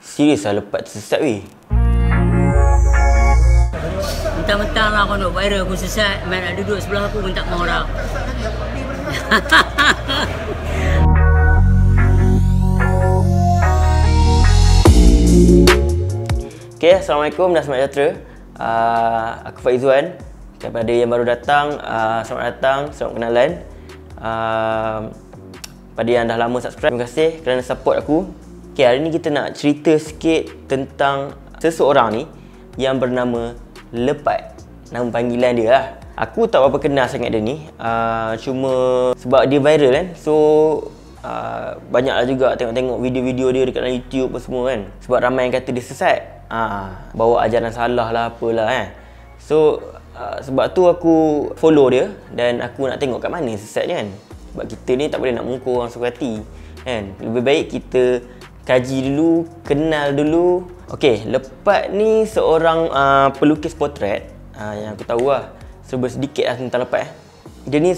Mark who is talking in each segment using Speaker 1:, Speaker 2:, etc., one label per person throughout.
Speaker 1: Serius lah lepas tersesat weh.
Speaker 2: Mentang-mentang lah kau nak viral aku sesat, main nak duduk sebelah aku pun tak mau orang.
Speaker 1: Okay, Assalamualaikum dan selamat sejahtera. Aku Faizuan. Kepada yang baru datang, selamat datang, selamat kenalan. Pada yang dah lama subscribe, terima kasih kerana support aku. Okay, hari ni kita nak cerita sikit tentang seseorang ni yang bernama Lepat. Nama panggilan dia lah. Aku tak berapa kenal sangat dia ni, cuma sebab dia viral kan. So banyaklah juga tengok-tengok video-video dia dekat dalam YouTube apa semua kan. Sebab ramai yang kata dia sesat, bawa ajaran salah lah apalah kan. So sebab tu aku follow dia dan aku nak tengok kat mana sesatnya kan. Sebab kita ni tak boleh nak mengukur orang suka hati kan. Lebih baik kita kaji dulu, kenal dulu. Okey, Lepat ni seorang pelukis potret yang aku tahu lah. Sedikit lah tentang Lepat. Dia ni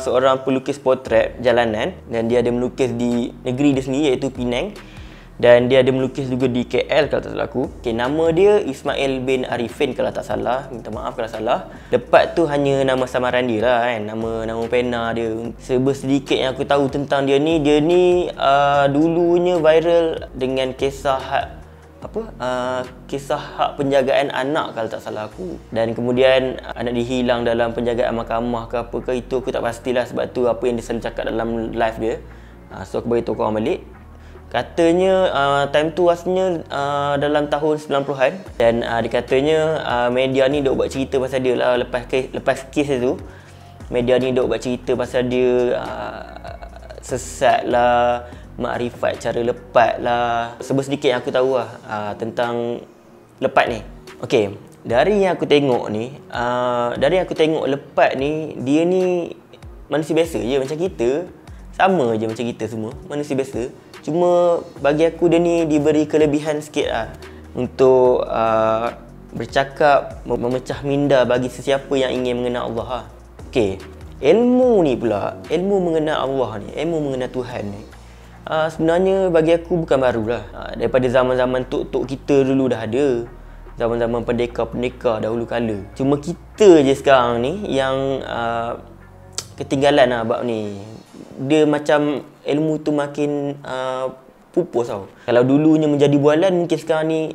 Speaker 1: seorang pelukis potret jalanan dan dia ada melukis di negeri dia sendiri iaitu Penang. Dan dia ada melukis juga di KL kalau tak salah aku. Okay, nama dia Ismail bin Arifin kalau tak salah. Minta maaf kalau salah. Lepat tu hanya nama samaran dia lah kan. Nama pena dia. Sedikit yang aku tahu tentang dia ni dulunya viral dengan kisah kisah hak penjagaan anak kalau tak salah aku. Dan kemudian anak dihilang dalam penjagaan mahkamah ke apa ke, itu aku tak pastilah. Sebab tu apa yang dia selalu cakap dalam live dia. So aku beritahu korang balik. Katanya time tu rasanya dalam tahun 90-an. Dan dikatanya media ni duk buat cerita pasal dia lah. Lepas kes tu, media ni duk buat cerita pasal dia sesat lah, makrifat cara lepat lah. Sedikit yang aku tahu lah tentang Lepat ni. Okay, dari yang aku tengok ni, Lepat ni, dia ni manusia biasa je macam kita. Sama je macam kita semua, manusia biasa. Cuma bagi aku dia ni diberi kelebihan sikit lah untuk bercakap, memecah minda bagi sesiapa yang ingin mengenal Allah lah. Okay, ilmu ni pula, ilmu mengenal Allah ni, ilmu mengenal Tuhan ni, sebenarnya bagi aku bukan baru lah. Daripada zaman-zaman tok-tok kita dulu dah ada. Zaman-zaman pendekar-pendekar dahulu kala. Cuma kita je sekarang ni yang ketinggalan lah bab ni. Dia macam ilmu tu makin pupus tau. Kalau dulunya menjadi bualan, mungkin sekarang ni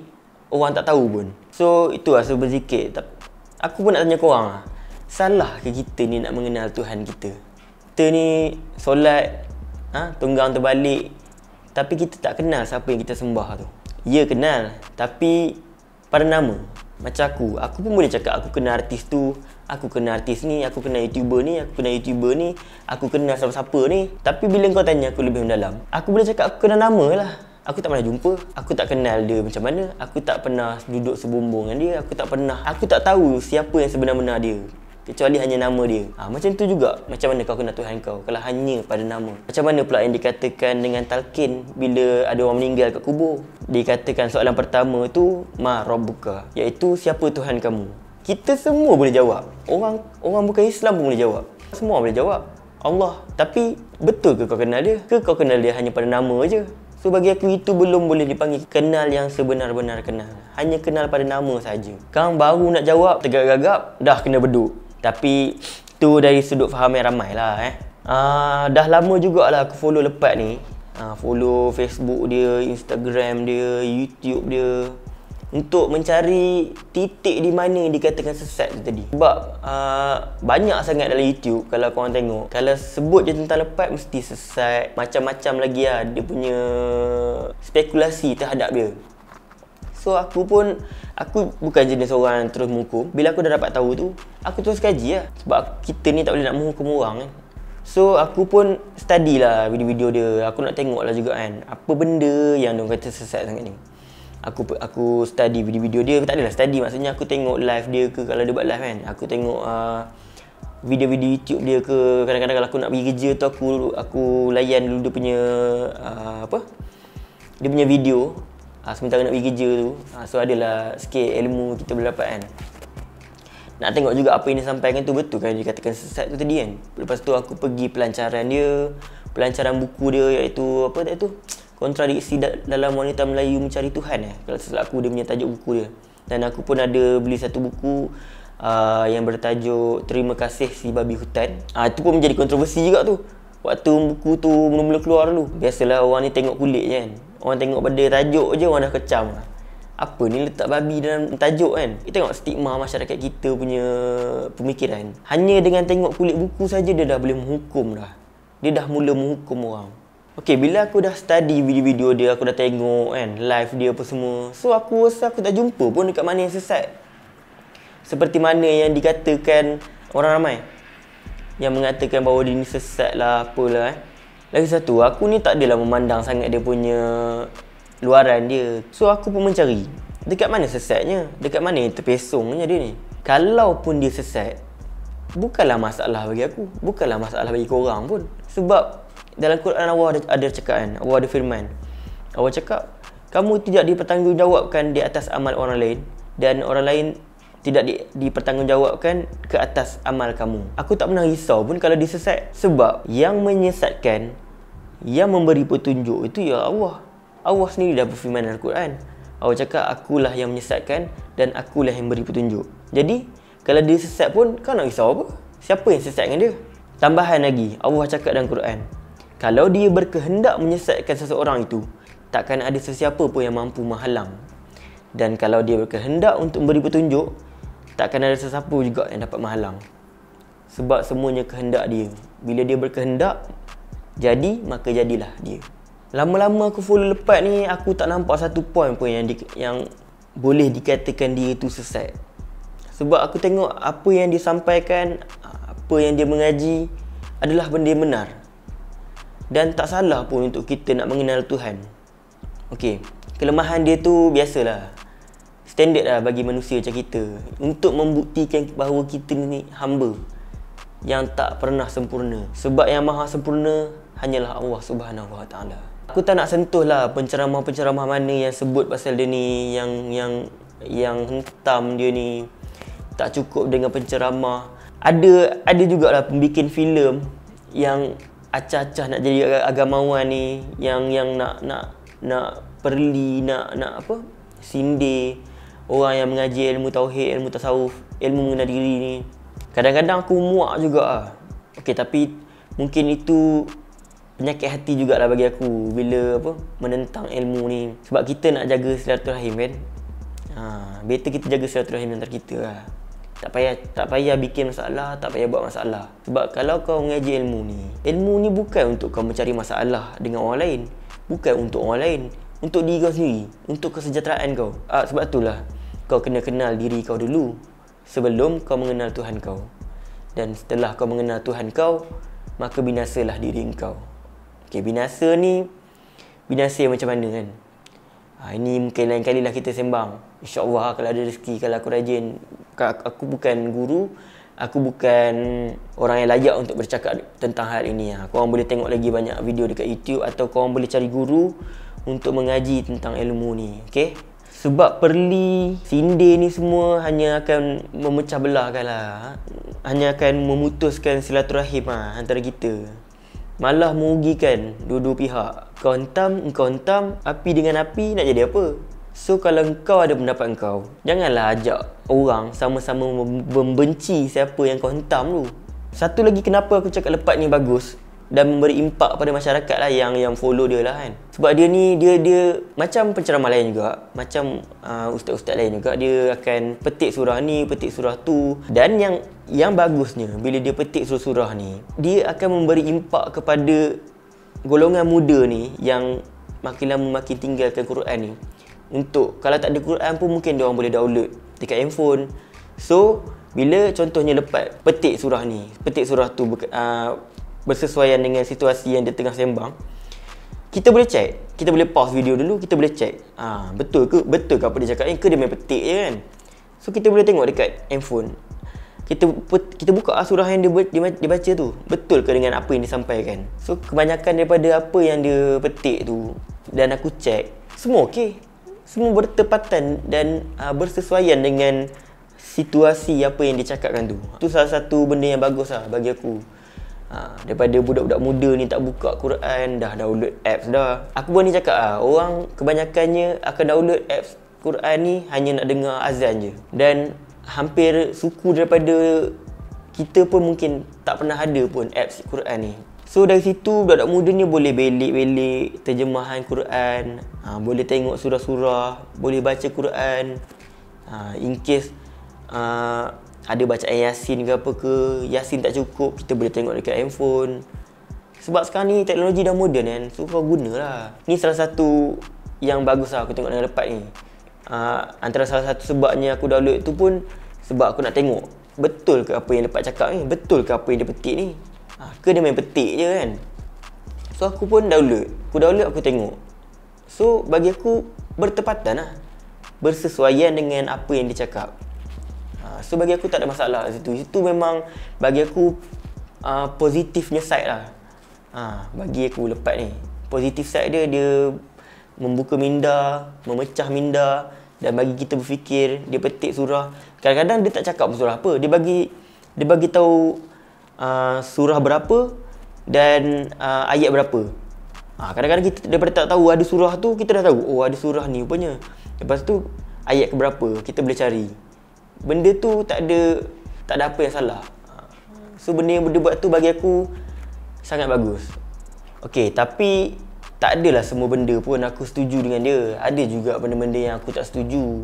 Speaker 1: orang tak tahu pun. So itulah sedikit. Aku pun nak tanya korang lah, salah ke kita ni nak mengenal Tuhan kita? Kita ni solat tunggang terbalik, tapi kita tak kenal siapa yang kita sembah tu. Ya kenal, tapi pada nama. Macam aku pun boleh cakap aku kenal artis tu, aku kenal artis ni, aku kenal YouTuber ni, aku kenal YouTuber ni, aku kenal siapa-siapa ni. Tapi bila kau tanya aku lebih mendalam, aku boleh cakap aku kenal nama lah. Aku tak pernah jumpa, aku tak kenal dia macam mana, aku tak pernah duduk sebumbung dengan dia, aku tak tahu siapa yang sebenar-benar dia, kecuali hanya nama dia. Macam tu juga, macam mana kau kenal Tuhan kau kalau hanya pada nama? Macam mana pula yang dikatakan dengan talqin bila ada orang meninggal kat kubur? Dikatakan soalan pertama tu, Ma Rabbuka, iaitu siapa Tuhan kamu? Kita semua boleh jawab. Orang bukan Islam pun boleh jawab. Semua boleh jawab, Allah. Tapi betul ke kau kenal dia? Ke kau kenal dia hanya pada nama je? So bagi aku itu belum boleh dipanggil kenal yang sebenar-benar kenal. Hanya kenal pada nama saja. Kau baru nak jawab, tegak-gagap, dah kena beduk. Tapi tu dari sudut faham yang ramai lah dah lama jugalah aku follow Lepat ni. Follow Facebook dia, Instagram dia, YouTube dia, untuk mencari titik di mana dikatakan sesat tu tadi. Sebab banyak sangat dalam YouTube kalau korang tengok, kalau sebut je tentang Lepat mesti sesat. Macam-macam lagi lah dia punya spekulasi terhadap dia. So aku bukan jenis orang yang terus menghukum. Bila aku dah dapat tahu tu, aku terus kaji lah. Sebab kita ni tak boleh nak menghukum orang kan. So aku pun study lah video-video dia. Aku nak tengok lah juga kan, apa benda yang dia kata sesat sangat ni. Aku study video-video dia. Tak adalah study, maksudnya aku tengok live dia ke, kalau dia buat live kan. Aku tengok video-video YouTube dia ke. Kadang-kadang kalau aku nak pergi kerja tu, aku layan dulu dia punya dia punya video. Sementara nak pergi kerja tu. So adalah sikit ilmu kita boleh dapat kan. Nak tengok juga apa yang dia sampaikan tu betul kan dia katakan sesat tu tadi kan. Lepas tu aku pergi pelancaran dia, pelancaran buku dia iaitu apa tu? kontradiksi dalam Wanita Melayu Mencari Tuhan kalau tak aku dia punya tajuk buku dia. Dan aku pun ada beli satu buku yang bertajuk Terima Kasih Si Babi Hutan. Itu pun menjadi kontroversi juga tu. Waktu buku tu mula-mula keluar dulu. Biasalah orang ni tengok kulit je kan. Orang tengok pada tajuk je orang dah kecam. Apa ni letak babi dalam tajuk kan? Kita tengok stigma masyarakat kita punya pemikiran. Hanya dengan tengok kulit buku saja dia dah boleh menghukum dah. Dia dah mula menghukum orang. Okay, bila aku dah study video-video dia, aku dah tengok kan live dia apa semua. So aku rasa aku tak jumpa pun dekat mana yang sesat. Seperti mana yang dikatakan orang ramai yang mengatakan bahawa dia ni sesat lah apalah. Lagi satu, aku ni tak adalah memandang sangat dia punya luaran dia. So aku pun mencari dekat mana sesatnya, dekat mana yang terpesongnya dia ni. Kalau pun dia sesat, bukanlah masalah bagi aku, bukanlah masalah bagi korang pun. Sebab dalam Quran Allah ada cakap kan, Allah ada firman. Allah cakap, kamu tidak dipertanggungjawabkan di atas amal orang lain dan orang lain tidak dipertanggungjawabkan ke atas amal kamu. Aku tak pernah risau pun kalau disesat. Sebab yang menyesatkan, yang memberi petunjuk itu ya Allah. Allah sendiri dah berfirman dalam Quran. Allah cakap, akulah yang menyesatkan dan akulah yang beri petunjuk. Jadi, kalau dia sesat pun, kau nak risau apa? Siapa yang sesatkan dia? Tambahan lagi, Allah cakap dalam Quran, kalau dia berkehendak menyesatkan seseorang itu, takkan ada sesiapa pun yang mampu menghalang. Dan kalau dia berkehendak untuk memberi petunjuk, takkan ada sesiapa juga yang dapat menghalang. Sebab semuanya kehendak dia. Bila dia berkehendak, jadi, maka jadilah dia. Lama-lama aku follow Lepat ni, aku tak nampak satu point pun yang boleh dikatakan dia tu sesat. Sebab aku tengok apa yang dia sampaikan, apa yang dia mengaji adalah benda yang benar. Dan tak salah pun untuk kita nak mengenal Tuhan. Okey, kelemahan dia tu biasalah. Standard lah bagi manusia macam kita. Untuk membuktikan bahawa kita ni hamba yang tak pernah sempurna. Sebab yang maha sempurna hanyalah Allah Subhanahu Wa Taala. Aku tak nak sentuh lah penceramah-penceramah mana yang sebut pasal dia ni, yang hentam dia ni. Tak cukup dengan penceramah. Ada jugalah pembikin filem yang acah-acah nak jadi agamawan ni, yang nak perli, nak apa? Sindir orang yang mengaji ilmu tauhid, ilmu tasawuf, ilmu mengenal diri ni. Kadang-kadang aku muak juga. Okey, tapi mungkin itu penyakit hati jugalah bagi aku bila menentang ilmu ni. Sebab kita nak jaga silaturahim kan. Better kita jaga silaturahim antara kita lah. Tak payah bikin masalah, tak payah buat masalah. Sebab kalau kau mengaji ilmu ni bukan untuk kau mencari masalah dengan orang lain. Bukan untuk orang lain, untuk diri kau sendiri, untuk kesejahteraan kau. Sebab itulah kau kena kenal diri kau dulu sebelum kau mengenal Tuhan kau. Dan setelah kau mengenal Tuhan kau, maka binasalah diri kau. Okey, binasa yang macam mana kan? Ini mungkin lain kali lah kita sembang. InsyaAllah kalau ada rezeki, kalau aku rajin. Aku bukan guru, aku bukan orang yang layak untuk bercakap tentang hal ini. Korang boleh tengok lagi banyak video dekat YouTube, atau korang boleh cari guru untuk mengaji tentang ilmu ni. Okay? Sebab perli, sindir ni semua hanya akan memecah belahkan lah. Hanya akan memutuskan silaturahim antara kita. Malah merugikan dua-dua pihak. Kau hentam, api dengan api nak jadi apa? So kalau kau ada pendapat kau, janganlah ajak orang sama-sama membenci siapa yang kau hentam tu. Satu lagi kenapa aku cakap Lepat ni bagus dan memberi impak pada masyarakat lah yang follow dia lah kan. Sebab dia ni dia macam penceramah lain juga, macam ustaz-ustaz lain juga. Dia akan petik surah ni, petik surah tu. Dan yang bagusnya bila dia petik surah ni, dia akan memberi impak kepada golongan muda ni yang makin lama makin tinggalkan Quran ni. Untuk kalau tak ada Quran pun mungkin dia orang boleh download dekat handphone. So bila contohnya Lepat petik surah ni, petik surah tu bersesuaian dengan situasi yang dia tengah sembang, kita boleh check, kita boleh pause video dulu, kita boleh check betul ke apa dia cakap, ke dia main petik je kan. So kita boleh tengok dekat handphone, kita buka surah yang dia baca tu, betul ke dengan apa yang disampaikan. So kebanyakan daripada apa yang dia petik tu dan aku check, semua okey, semua bertepatan dan bersesuaian dengan situasi apa yang dia cakapkan tu. Tu salah satu benda yang bagus lah bagi aku. Daripada budak-budak muda ni tak buka Quran, dah download apps dah. Aku pun ni cakap orang kebanyakannya akan download apps Quran ni hanya nak dengar azan je. Dan hampir suku daripada kita pun mungkin tak pernah ada pun apps Quran ni. So dari situ budak-budak muda ni boleh belik-belik terjemahan Quran, boleh tengok surah-surah, boleh baca Quran. In case ada bacaan Yasin ke apa ke, Yasin tak cukup, kita boleh tengok dekat handphone. Sebab sekarang ni teknologi dah moden kan, so kau gunalah. Ni salah satu yang bagus lah aku tengok dengan Lepas ni. Antara salah satu sebabnya aku download tu pun sebab aku nak tengok betul ke apa yang Lepas cakap ni, betul ke apa yang dia petik ni, ke dia main petik je kan. So aku pun download, aku tengok. So bagi aku bertepatan lah, bersesuaian dengan apa yang dia cakap. So bagi aku tak ada masalah kat situ. Itu memang bagi aku positifnya side lah. Bagi aku Lepas ni, positif side dia membuka minda, memecah minda dan bagi kita berfikir. Dia petik surah. Kadang-kadang dia tak cakap surah apa, dia bagi tahu surah berapa dan ayat berapa. Kadang-kadang kita daripada tak tahu ada surah tu, kita dah tahu oh ada surah ni rupanya. Lepas tu ayat ke berapa kita boleh cari. Benda tu tak ada apa yang salah. So benda yang dia buat tu bagi aku sangat bagus. Okey, tapi tak adalah semua benda pun aku setuju dengan dia. Ada juga benda-benda yang aku tak setuju.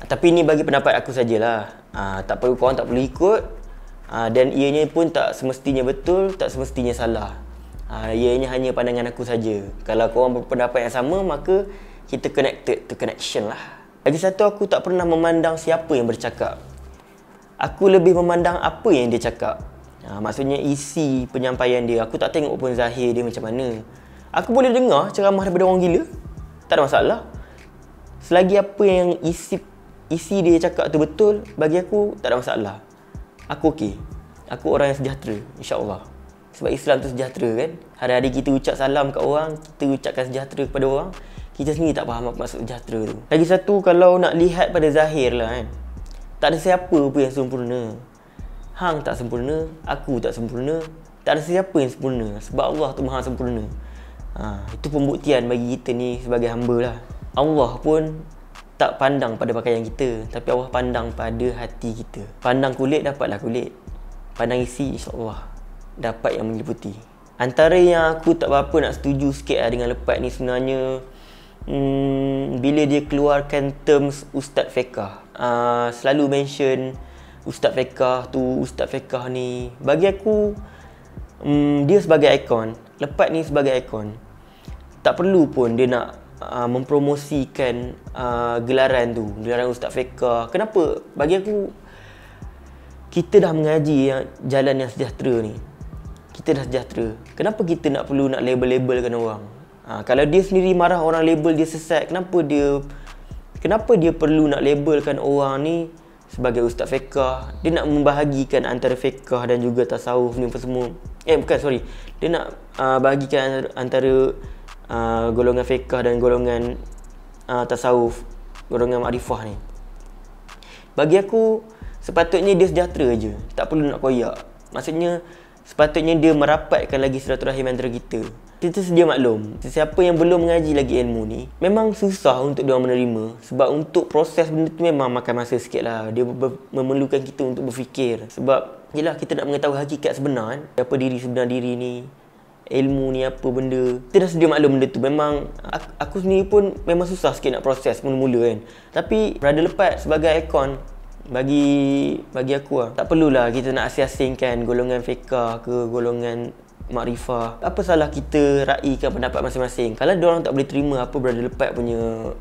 Speaker 1: Tapi ni bagi pendapat aku sajalah. Tak perlu, korang tak perlu ikut. Dan ianya pun tak semestinya betul, tak semestinya salah. Ianya hanya pandangan aku saja. Kalau korang berpendapat yang sama, maka kita connected to connection lah. Lagi satu, aku tak pernah memandang siapa yang bercakap. Aku lebih memandang apa yang dia cakap. Maksudnya isi penyampaian dia. Aku tak tengok pun zahir dia macam mana. Aku boleh dengar ceramah daripada orang gila, tak ada masalah. Selagi apa yang isi dia cakap tu betul, bagi aku tak ada masalah. Aku okey. Aku orang yang sejahtera, insya-Allah. Sebab Islam tu sejahtera kan. Hari-hari kita ucap salam kat orang, kita ucapkan sejahtera kepada orang. Kita sendiri tak faham apa maksud sejahtera tu. Lagi satu, kalau nak lihat pada zahir lah kan, tak ada siapa pun yang sempurna. Hang tak sempurna, aku tak sempurna, tak ada siapa yang sempurna. Sebab Allah tu maha sempurna. Itu pembuktian bagi kita ni sebagai hamba lah. Allah pun tak pandang pada pakaian kita, tapi Allah pandang pada hati kita. Pandang kulit, dapatlah kulit. Pandang isi, insya-Allah dapat yang meliputi. Antara yang aku tak berapa nak setuju sikit lah dengan Lepas ni sebenarnya, bila dia keluarkan terms Ustaz Fiqah. Selalu mention Ustaz Fiqah tu, Ustaz Fiqah ni. Bagi aku, dia sebagai ikon, Lepas ni sebagai ikon, tak perlu pun dia nak mempromosikan gelaran tu, gelaran Ustaz Fiqah. Kenapa? Bagi aku, kita dah mengaji jalan yang sejahtera ni. Kita dah sejahtera. Kenapa kita nak perlu nak label-labelkan orang? Kalau dia sendiri marah orang label dia sesat, kenapa dia perlu nak labelkan orang ni sebagai Ustaz Fiqah? Dia nak membahagikan antara fiqah dan juga tasawuf ni apa semua. Dia nak bahagikan antara golongan fiqah dan golongan tasawuf, golongan makrifah ni. Bagi aku, sepatutnya dia sejahtera je, tak perlu nak koyak. Maksudnya sepatutnya dia merapatkan lagi silaturahim antara kita. Kita sedia maklum, sesiapa yang belum mengaji lagi ilmu ni, memang susah untuk dia menerima. Sebab untuk proses benda tu memang makan masa sikit lah. Dia memerlukan kita untuk berfikir. Sebab yelah, kita nak mengetahui hakikat sebenar kan, apa diri sebenar diri ni, ilmu ni apa benda. Kita dah sedia maklum benda tu. Memang aku sendiri pun memang susah sikit nak proses mula-mula kan. Tapi Brother Lepas sebagai ikon, bagi aku lah, tak perlulah kita nak asing-asingkan golongan fiqah ke golongan makrifah. Apa salah kita raikan pendapat masing-masing? Kalau diorang tak boleh terima apa Brother Lepas punya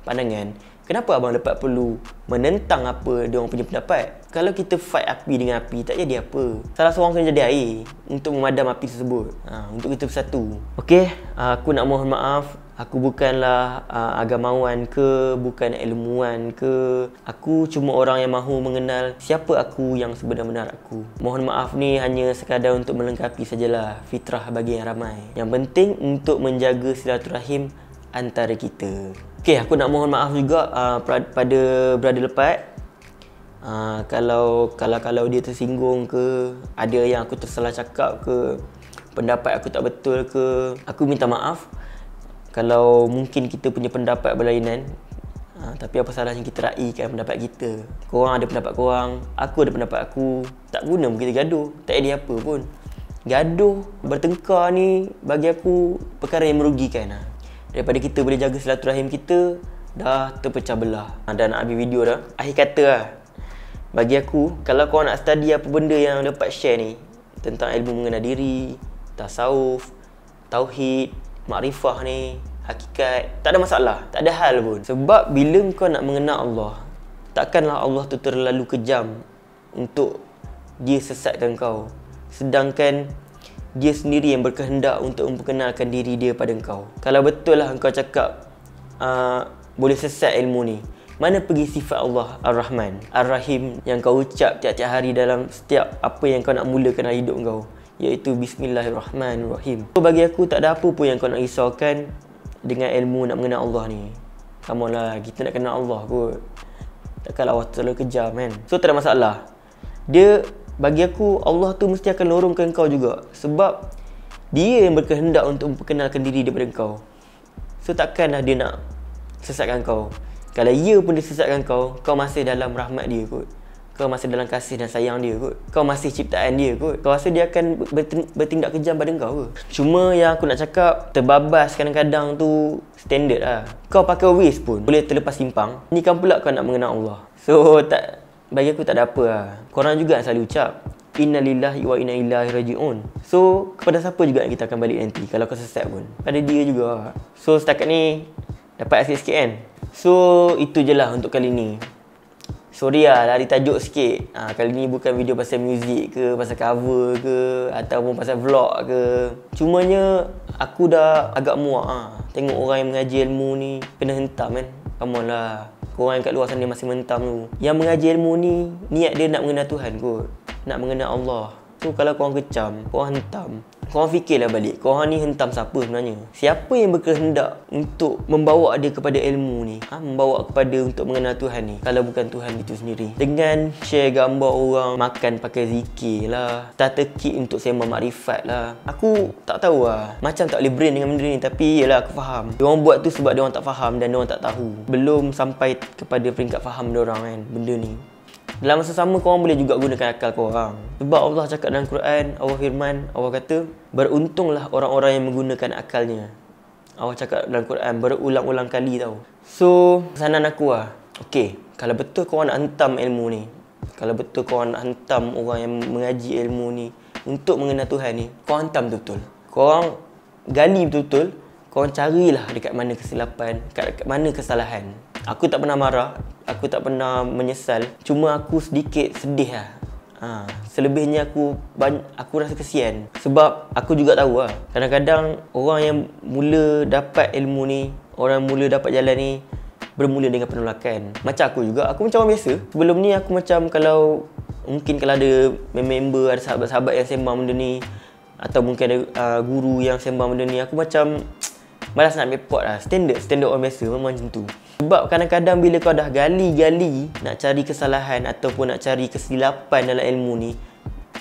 Speaker 1: pandangan, kenapa Abang Lepas perlu menentang apa diorang punya pendapat? Kalau kita fight api dengan api, tak jadi apa. Salah seorang kena jadi air untuk memadam api tersebut, untuk kita bersatu. Okey, aku nak mohon maaf. Aku bukanlah agamawan ke, bukan ilmuwan ke. Aku cuma orang yang mahu mengenal siapa aku yang sebenar-benar aku. Mohon maaf ni hanya sekadar untuk melengkapi sajalah fitrah bagi yang ramai. Yang penting untuk menjaga silaturahim antara kita. Okey, aku nak mohon maaf juga pada Brother Lepas. Kalau dia tersinggung ke, ada yang aku tersalah cakap ke, pendapat aku tak betul ke, aku minta maaf. Kalau mungkin kita punya pendapat berlainan, tapi apa salahnya kita raikan pendapat kita. Korang ada pendapat korang, aku ada pendapat aku. Tak guna pun kita gaduh, tak ada apa pun. Gaduh, bertengkar ni bagi aku perkara yang merugikan. Daripada kita boleh jaga silaturahim kita, dah terpecah belah. Dah nak habis video dah. Akhir kata lah, bagi aku, kalau korang nak study apa benda yang dapat share ni, tentang ilmu mengenal diri, tasawuf, tauhid, makrifah ni, hakikat, tak ada masalah, tak ada hal pun. Sebab bila kau nak mengenal Allah, takkanlah Allah tu terlalu kejam untuk dia sesatkan kau, sedangkan dia sendiri yang berkehendak untuk memperkenalkan diri dia pada kau. Kalau betul lah kau cakap boleh sesat ilmu ni, mana pergi sifat Allah Ar-Rahman, Ar-Rahim yang kau ucap tiap-tiap hari dalam setiap apa yang kau nak mulakan dalam hidup kau, iaitu Bismillahirrahmanirrahim. So, bagi aku tak ada apa pun yang kau nak risaukan dengan ilmu nak mengenal Allah ni. Come on lah, kita nak kenal Allah kot. Takkanlah Allah terlalu kejam kan. So tak ada masalah. Dia, bagi aku, Allah tu mesti akan lorongkan kau juga. Sebab dia yang berkehendak untuk memperkenalkan diri daripada kau. So takkanlah dia nak sesatkan kau. Kalau ia pun dia sesatkan kau, kau masih dalam rahmat dia kot. Kau masih dalam kasih dan sayang dia kot. Kau masih ciptaan dia kot. Kau rasa dia akan bertindak kejam pada kau ke? Cuma yang aku nak cakap, terbabas kadang-kadang tu standard lah. Kau pakai waist pun boleh terlepas simpang. Ni kan pula kau nak mengenal Allah. So tak, bagi aku tak ada apa lah. Korang juga selalu ucap Inna lillahi wa inna ilaihi raji'un. So kepada siapa juga kita akan balik nanti kalau kau sesat pun? Pada dia juga. So setakat ni dapat sikit-sikit kan. So itu je lah untuk kali ni. Sorry lah, lari tajuk sikit. Kali ni bukan video pasal muzik ke, pasal cover ke, ataupun pasal vlog ke. Cumanya aku dah agak muak tengok orang yang mengaji ilmu ni kena hentam kan. Come on lah, korang yang kat luar sana masih mentam tu. Yang mengaji ilmu ni, niat dia nak mengenal Tuhan kot, nak mengenal Allah. So kalau korang kecam, korang hentam, korang fikirlah balik, korang ni hentam siapa sebenarnya? Siapa yang berkehendak untuk membawa dia kepada ilmu ni? Membawa kepada untuk mengenal Tuhan ni, kalau bukan Tuhan itu sendiri? Dengan share gambar orang makan pakai zikir lah, starter kit untuk sembang makrifat lah. Aku tak tahu lah, macam tak boleh brain dengan benda ni. Tapi yelah, aku faham diorang buat tu sebab diorang tak faham dan diorang tak tahu. Belum sampai kepada peringkat faham diorang kan benda ni. Dalam masa sama, korang boleh juga gunakan akal korang. Sebab Allah cakap dalam Quran, Allah firman, Allah kata, beruntunglah orang-orang yang menggunakan akalnya. Allah cakap dalam Quran berulang-ulang kali tau. So, pesanan aku lah, okay, kalau betul korang nak hentam ilmu ni, kalau betul korang nak hentam orang yang mengaji ilmu ni untuk mengenal Tuhan ni, korang hentam betul-betul. Korang gali betul-betul. Korang carilah dekat mana kesilapan, dekat mana kesalahan. Aku tak pernah marah, aku tak pernah menyesal. Cuma aku sedikit sedih lah. Selebihnya aku rasa kesian. Sebab aku juga tahu lah, kadang-kadang orang yang mula dapat ilmu ni, orang mula dapat jalan ni, bermula dengan penolakan. Macam aku juga, aku macam orang biasa. Sebelum ni aku macam, kalau mungkin kalau ada member, ada sahabat-sahabat yang sembang benda ni, atau mungkin ada guru yang sembang benda ni, aku macam malas nak ambil pot lah. Standard orang biasa memang macam tu. Sebab kadang-kadang bila kau dah gali-gali nak cari kesalahan ataupun nak cari kesilapan dalam ilmu ni,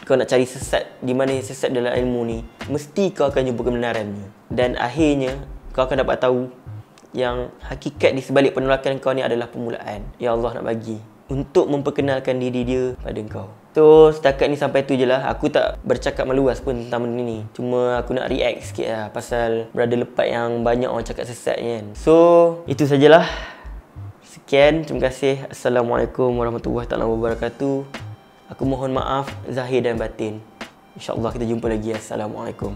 Speaker 1: kau nak cari sesat, di mana yang sesat dalam ilmu ni, mesti kau akan jumpa kebenarannya. Dan akhirnya kau akan dapat tahu yang hakikat di sebalik penolakan kau ni adalah permulaan yang Allah nak bagi untuk memperkenalkan diri dia pada kau. So setakat ni sampai tu je lah. Aku tak bercakap meluas pun tentang benda ni. Cuma aku nak react sikit lah pasal brother lepat yang banyak orang cakap sesat kan. So itu sajalah. Sekian, terima kasih. Assalamualaikum warahmatullahi wabarakatuh. Aku mohon maaf zahir dan batin. InsyaAllah kita jumpa lagi. Assalamualaikum.